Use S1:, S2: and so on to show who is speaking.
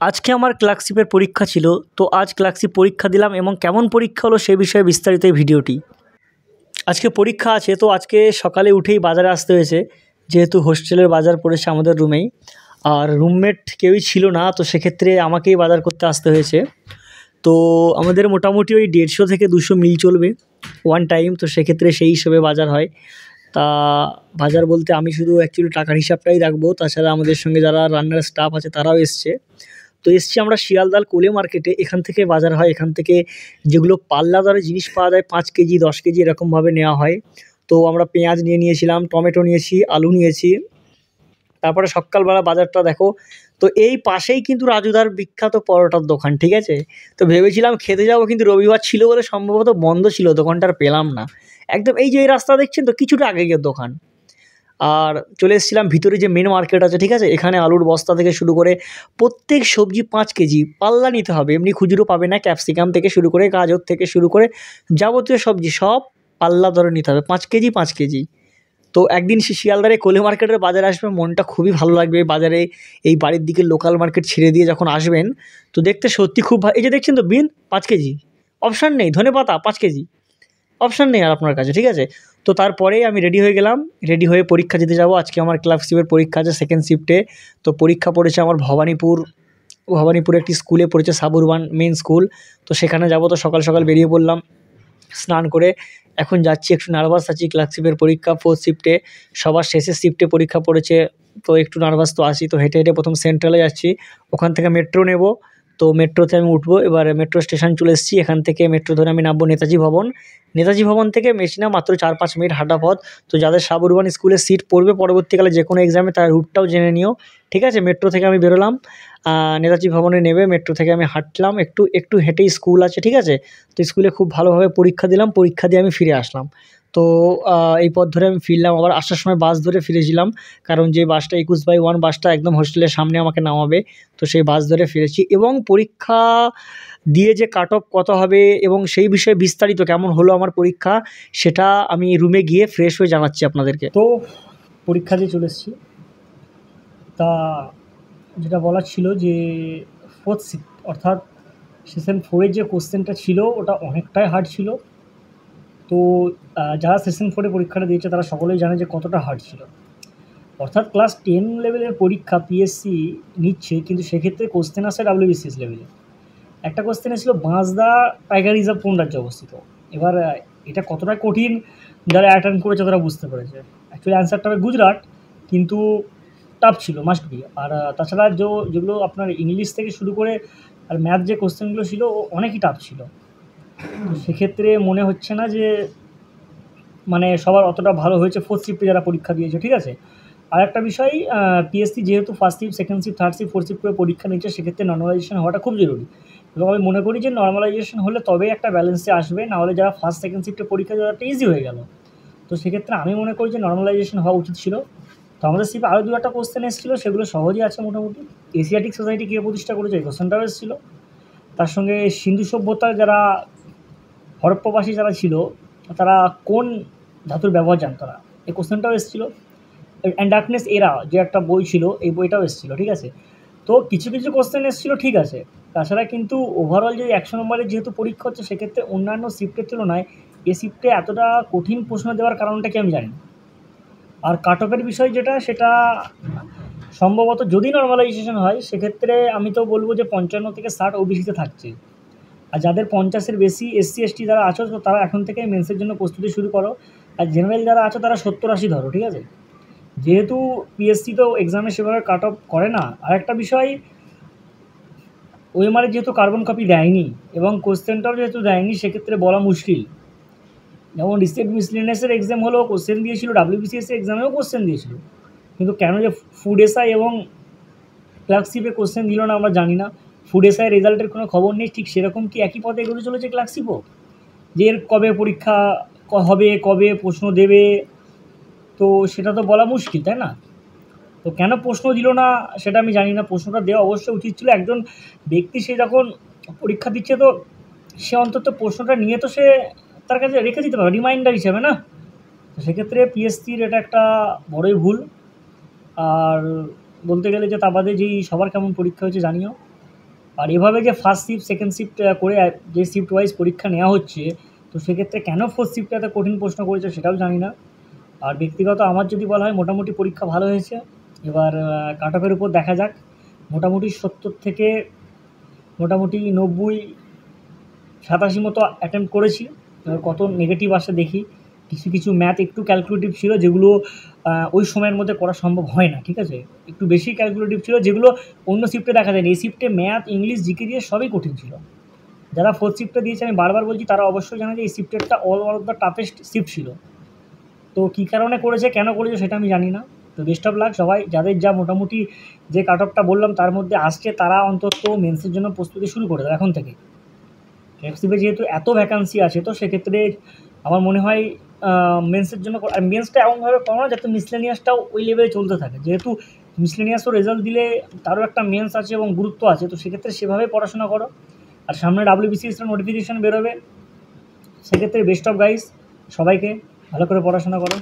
S1: আজকে আমার ক্লার্কশিপের পরীক্ষা ছিল। তো আজ ক্লার্কশিপ পরীক্ষা দিলাম এবং কেমন পরীক্ষা হলো সে বিষয়ে বিস্তারিত এই ভিডিওটি। আজকে পরীক্ষা আছে, তো আজকে সকালে উঠেই বাজারে আসতে হয়েছে, যেহেতু হোস্টেলের বাজার পড়েছে আমাদের রুমেই। আর রুমমেট কেউই ছিল না, তো সেক্ষেত্রে আমাকেই বাজার করতে আসতে হয়েছে। তো আমাদের মোটামুটি ওই 150 থেকে 200 মিল চলবে ওয়ান টাইম, তো সেক্ষেত্রে সেই হিসেবে বাজার হয়। তা বাজার বলতে আমি শুধু অ্যাকচুয়ালি টাকার হিসাবটাই রাখবো, তাছাড়া আমাদের সঙ্গে যারা রান্নার স্টাফ আছে তারাও এসছে। তো এসছি আমরা শিয়ালদাল কোলে মার্কেটে, এখান থেকে বাজার হয়। এখান থেকে যেগুলো পাল্লা দরে জিনিস পাওয়া যায় 5 কেজি 10 কেজি এরকমভাবে নেওয়া হয়। তো আমরা পেঁয়াজ নিয়েছিলাম, টমেটো নিয়েছি, আলু নিয়েছি। তারপরে সকালবেলা বাজারটা দেখো, তো এই পাশেই কিন্তু রাজুদার বিখ্যাত পরোটার দোকান, ঠিক আছে। তো ভেবেছিলাম খেতে যাবো, কিন্তু রবিবার ছিল বলে সম্ভবত বন্ধ ছিল, দোকানটা আর পেলাম না। একদম এই যে এই রাস্তা দেখছেন, তো কিছুটা আগে গিয়ে দোকান। আর চলে এসেছিলাম ভিতরে যে মেন মার্কেট আছে, ঠিক আছে। এখানে আলুর বস্তা থেকে শুরু করে প্রত্যেক সবজি 5 কেজি পাল্লা নিতে হবে, এমনি খুচরো পাবে না। ক্যাপসিকাম থেকে শুরু করে গাজর থেকে শুরু করে যাবতীয় সবজি সব পাল্লা ধরে নিতে হবে, 5 কেজি 5 কেজি। তো একদিন শিয়ালদারে কোলে মার্কেটের বাজারে আসবে, মনটা খুবই ভালো লাগবে। বাজারে এই বাড়ির দিকে লোকাল মার্কেট ছেড়ে দিয়ে যখন আসবেন, তো দেখতে সত্যি খুব এই যে দেখছেন তো বিন 5 কেজি, অপশান নেই। ধনেপাতা 5 কেজি, অপশান নেই আর আপনার কাছে, ঠিক আছে। তো তারপরেই আমি রেডি হয়ে গেলাম, রেডি হয়ে পরীক্ষা দিতে যাব। আজকে আমার ক্লার্কশিপের পরীক্ষা আছে সেকেন্ড শিফটে। তো পরীক্ষা পড়েছে আমার ভবানীপুরে একটি স্কুলে পড়েছে, সাবুরবান মেন স্কুল। তো সেখানে যাব। তো সকাল সকাল বেরিয়ে পড়লাম স্নান করে। এখন যাচ্ছি, একটু নার্ভাস আছি। ক্লার্কশিপের পরীক্ষা 4th শিফটে, সবার শেষের শিফটে পরীক্ষা পড়েছে। তো একটু নার্ভাস তো আছি। তো হেঁটে হেঁটে প্রথম সেন্ট্রালে যাচ্ছি, ওখান থেকে মেট্রো নেব। তো মেট্রোতে আমি উঠবো, এবার মেট্রো স্টেশন চলে এসেছি। এখান থেকে মেট্রো ধরে আমি নামবো নেতাজি ভবন। নেতাজি ভবন থেকে মেশিনা মাত্র 4-5 মিনিট হাঁটা পথ। তো যাদের সাবুরবান স্কুলে সিট পড়বে পরবর্তীকালে যে কোনো এক্সামে, তার রুটটাও জেনে নিও, ঠিক আছে। মেট্রো থেকে আমি বেরোলাম, নেতাজি ভবনে নেমে মেট্রো থেকে আমি হাঁটলাম, একটু একটু হেঁটেই স্কুল আছে, ঠিক আছে। তো স্কুলে খুব ভালোভাবে পরীক্ষা দিলাম, পরীক্ষা দিয়ে আমি ফিরে আসলাম। তো এই পথ ধরে আমি ফিরলাম, আবার আসার সময় বাস ধরে ফিরেছিলাম, কারণ যে বাসটা 21/1 বাসটা একদম হোস্টেলের সামনে আমাকে নামাবে। তো সেই বাস ধরে ফিরেছি, এবং পরীক্ষা দিয়ে যে কাট অফ কত হবে এবং সেই বিষয়ে বিস্তারিত কেমন হলো আমার পরীক্ষা, সেটা আমি রুমে গিয়ে ফ্রেশ হয়ে জানাচ্ছি আপনাদেরকে। তো পরীক্ষা দিয়ে চলে এসেছি। তা যেটা বলার ছিল যে 4th শিফট অর্থাৎ সেশন 4-এর যে কোশ্চেনটা ছিল ওটা অনেকটাই হার্ড ছিল। তো যারা সেশন 4-এ পরীক্ষাটা দিয়েছে তারা সকলেই জানে যে কতটা হার্ড ছিল। অর্থাৎ ক্লাস 10 লেভেলের পরীক্ষা পিএসসি নিচ্ছে, কিন্তু সেক্ষেত্রে কোশ্চেন আসে ডাব্লিউবিসিএস লেভেলে। একটা কোশ্চেন এসেছিল বাঁশদা টাইগার রিজার্ভ কোন রাজ্যে অবস্থিত। এবার এটা কতটা কঠিন যারা অ্যাটেন্ড করেছে তারা বুঝতে পেরেছে। অ্যাকচুয়ালি অ্যান্সারটা হবে গুজরাট, কিন্তু টাফ ছিল মাস্ট বি। আর তাছাড়া যেগুলো আপনার ইংলিশ থেকে শুরু করে আর ম্যাথ যে কোশ্চেনগুলো ছিল অনেকই টাফ ছিল। তো সেক্ষেত্রে মনে হচ্ছে না যে মানে সবার অতটা ভালো হয়েছে 4th শিফটে যারা পরীক্ষা দিয়েছে, ঠিক আছে। আর একটা বিষয়, পিএসসি যেহেতু first shift second shift third shift 4th shift করে পরীক্ষা নিচ্ছে, সেক্ষেত্রে নর্মালাইজেশন হওয়াটা খুব জরুরি। এবং আমি মনে করি যে নর্মালাইজেশন হলে তবেই একটা ব্যালেন্সে আসবে, নাহলে যারা ফার্স্ট সেকেন্ড শিফটে পরীক্ষা দেওয়াটা ইজি হয়ে গেল। তো সেক্ষেত্রে আমি মনে করি যে নর্মালাইজেশন হওয়া উচিত ছিল। তো আমাদের শিফটে আরও 2-1টা কোশ্চেন এসেছিলো, সেগুলো সহজই আছে মোটামুটি। এশিয়াটিক সোসাইটি কে প্রতিষ্ঠা করেছে এই কোশ্চেনটাও এসেছিলো। তার সঙ্গে সিন্ধু সভ্যতার যারা হরপ্পাবাসী যারা ছিল তারা কোন ধাতুর ব্যবহার জানতো না, এই কোশ্চেনটাও এসেছিলো। অ্যান্ড ডার্কনেস এরা যে একটা বই ছিল, এই বইটাও এসেছিলো, ঠিক আছে। তো কিছু কিছু কোশ্চেন এসেছিলো, ঠিক আছে। তাছাড়া কিন্তু ওভারঅল যদি 100 নম্বরের যেহেতু পরীক্ষা হচ্ছে, সেক্ষেত্রে অন্যান্য শিফটের তুলনায় এ শিফটে এতটা কঠিন প্রশ্ন দেওয়ার কারণটা কি আমি জানি না। আর কাট অফের বিষয় যেটা, সেটা সম্ভবত যদি নর্মালাইজেশন হয় সেক্ষেত্রে আমি তো বলবো যে 55 থেকে 60 ওবিসিতে থাকছে। আর যাদের 50-এর বেশি এসসি এসটি যারা আছো, তো তারা এখন থেকে মেন্সের জন্য প্রস্তুতি শুরু করো। আর জেনারেল যারা আছো তারা 70-80 ধরো, ঠিক আছে। যেহেতু পিএসসি তো এক্সামে সেভাবে কাট অফ করে না। আরেকটা বিষয়, ওএমআরে যেহেতু কার্বন কপি দেয়নি এবং কোশ্চেনটাও যেহেতু দেয়নি, সেক্ষেত্রে বলা মুশকিল। যেমন রিসেন্ট মিসলেনিয়াসের এক্সাম হলো, কোশ্চেন দিয়েছিল, ডাব্লিউবিসিএস এক্সামেও কোশ্চেন দিয়েছিল, কিন্তু কেন যে ফুড এসআই এবং ক্লার্কশিপে কোশ্চেন দিল না আমরা জানি না। ফুড এসআই রেজাল্টের কোনো খবর নেই। ঠিক সেরকম কি একই পথে এগোতে চলেছে ক্লার্কশিপও, যে এর কবে পরীক্ষা হবে, কবে প্রশ্ন দেবে, তো সেটা তো বলা মুশকিল, তাই না। তো কেন প্রশ্ন দিল না সেটা আমি জানি না। প্রশ্নটা দেওয়া অবশ্যই উচিত ছিল। একজন ব্যক্তি সে যখন পরীক্ষা দিচ্ছে, তো সে অন্তত প্রশ্নটা নিয়ে তো সে তার কাছে রেখে দিতে পারে রিমাইন্ডার হিসাবে, না। তো সেক্ষেত্রে পিএসসির এটা একটা বড়ই ভুল। আর বলতে গেলে যে তা বাদে যেই সবার কেমন পরীক্ষা হয়েছে জানিও। আর এভাবে যে ফার্স্ট শিফট সেকেন্ড শিফট করে যে শিফট ওয়াইজ পরীক্ষা নেওয়া হচ্ছে, তো সেক্ষেত্রে কেন ফোর্থ শিফটে এত কঠিন প্রশ্ন করেছে সেটাও জানি না। আর ব্যক্তিগত আমার যদি বলা হয়, মোটামুটি পরীক্ষা ভালো হয়েছে। এবার কাট অফের উপর দেখা যাক। মোটামুটি 70 থেকে মোটামুটি 90-87 মতো অ্যাটেম্প্ট করেছি। এবার কত নেগেটিভ আসে দেখি। কিছু ম্যাথ একটু ক্যালকুলেটিভ ছিল, যেগুলো ওই সময়ের মধ্যে করা সম্ভব হয় না, ঠিক আছে? একটু বেশি ক্যালকুলেটিভ ছিল, যেগুলো অন্য শিফটে দেখা যায়নি। এই শিফটে ম্যাথ, ইংলিশ, জিকে দিয়ে সবই কঠিন ছিল। যারা ফোর্থ শিফটে দিয়েছে, আমি বারবার বলছি, তারা অবশ্যই জানে যে এই শিফটেরটা all one of the toughest shift ছিল। তো কী কারণে করেছে, কেন করেছে, সেটা আমি জানি না। তো বেস্ট অফ লাক সবাই। যাদের যা মোটামুটি যে কাট অফটা বললাম তার মধ্যে আসছে, তারা অন্তত মেন্সের জন্য প্রস্তুতি শুরু করে দেয় এখন থেকে। এফসিপে যেহেতু এত ভ্যাকান্সি আছে, তো সেক্ষেত্রে আমার মনে হয় মেন্সের জন্য, আর মেন্সটা এমনভাবে করো না যাতে মিসলেনিয়াসটাও ওই লেভেলে চলতে থাকে। যেহেতু মিসলেনিয়াসও রেজাল্ট দিলে তারও একটা মেন্স আছে এবং গুরুত্ব আছে, তো সেক্ষেত্রে সেভাবে পড়াশোনা করো। আর সামনে WBCS-এর নোটিফিকেশান বেরোবে, সেক্ষেত্রে বেস্ট অফ গাইস। সবাইকে ভালো করে পড়াশোনা করো।